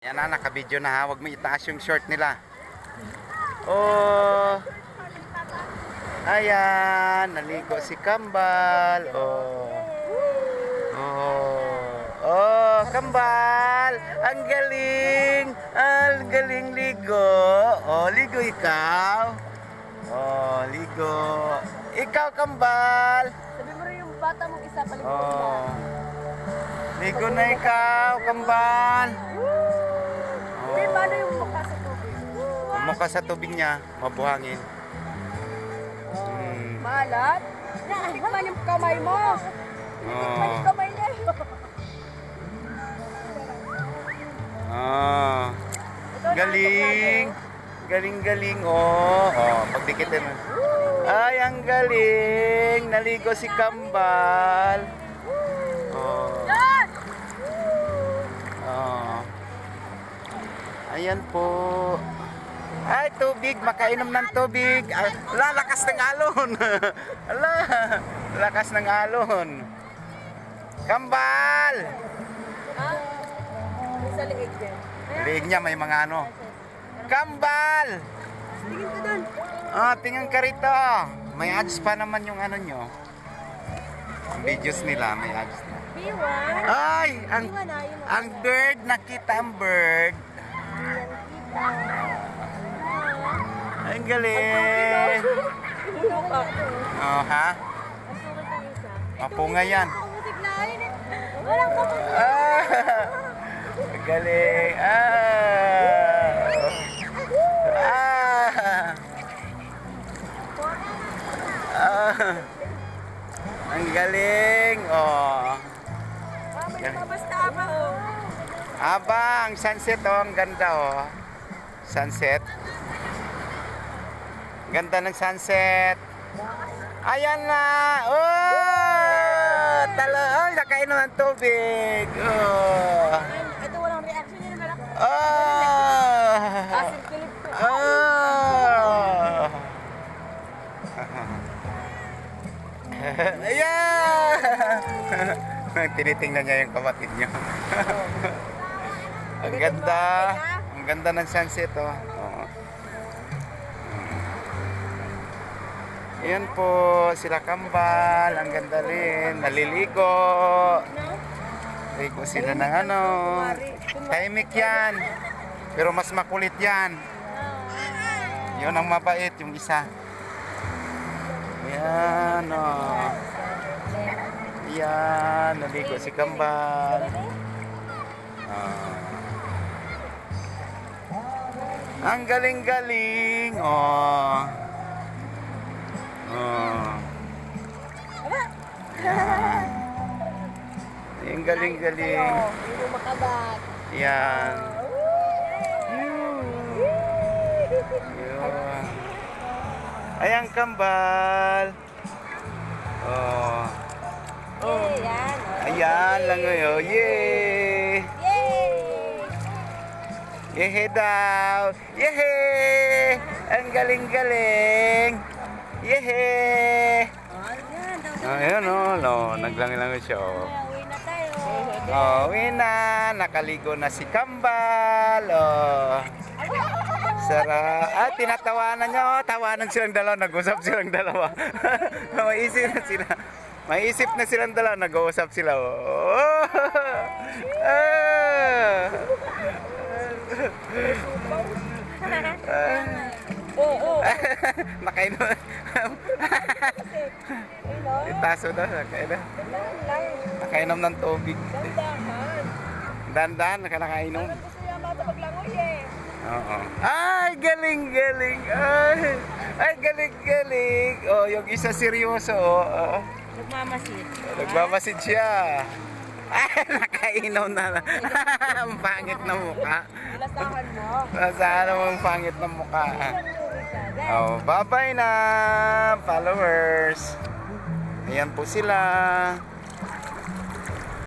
Yan na, naka-video na ha. Huwag mo itaas yung short nila. Oh. Ayan, naligo si Kambal. Oh. Oh. Oh, Kambal. Ang galing. Ang galing ligo. Oh, ligo ikaw. Oh, ligo. Ikaw, Kambal. Sabi mo rin yung bata mong isa paliguan mo. Oh. Ligo na ikaw, Kambal. Hindi, paano yung mukha sa tubig? Mukha sa tubig niya, mabuhangin. Malat? Tikman yung kamay mo. Tikman yung kamay niya. Ah. Galing. Galing-galing. Oh, pagdikitin mo. Ay, ang galing. Naligo si Kambal. Oh. Oh. Ayan po. Ay, tubig. Makainom ng tubig. Ay, lakas ng alon. Ala, lakas ng alon. Kambal! Ha? Sa liig din. Liig niya may mga ano. Kambal! Tingin ka dun. Ah, tingnan ka rito. May ads pa naman yung ano nyo. Ang videos nila, may ads na. Biwan. Ay, ang bird, nakita ang bird. Ang galing. Ulo ka. Oh, ha? Mapunga yan. Walang kapatid. Ah, ang galing. Ah. Ah. Ang galing. Oh. Basta ba oh. Aba, ang sunset oh, ang ganda oh. Sunset. Ganda ng sunset. Ayan na. Oh! Ay, nakainom ng tubig. Oh. Ito walang reaction niya na malaki. Oh! Asin kilip ko. Oh! Ayan! Tinitingnan niya yung kapatid niya. Ang ganda. Ang ganda ng sunset oh. Oh. Ayan po, sila Kambal. Ang ganda rin. Naliligo. Ligo sila ng ano. Tahimik yan. Pero mas makulit yan. Yun ang mabait, yung isa. Ayan oh. Ayan, naligo si Kambal. Ang galing-galing. Oh. Oh. Ang galing-galing. Hindi mo makagat. Yan. Yun. Ayan, Kambal. Oh. Oh. Yan. Ayan lang ngayon. Yay! Yay! Yehe daw. Yehe! Ang galing-galing. Yehe! Ayan oh, naglangi-langi siya oh. Uwi na tayo. Oh, uwi na. Nakaligo na si Kambal. Oh. Sarap. Tinatawanan niya oh. Tawanan silang dalawa. Nag-usap silang dalawa. Maisip na sila. Maisip na silang dalawa. Nag-uusap sila oh. Nakainom. Itaso na. Nakainom ng tubig. Dandan, nakainom. Gusto niya bata paglangoy eh. Oo. Ay, galing-galing. Ay, galing-galing. Oh, yung isa seryoso. Oh. Nagmamasid. Nagmamasid siya. Ay, nakainom na. Ang pangit na mukha. Lasahan mo. Nasaan mo ang pangit na mukha? Oh, bye-bye na, followers. Ayan po sila.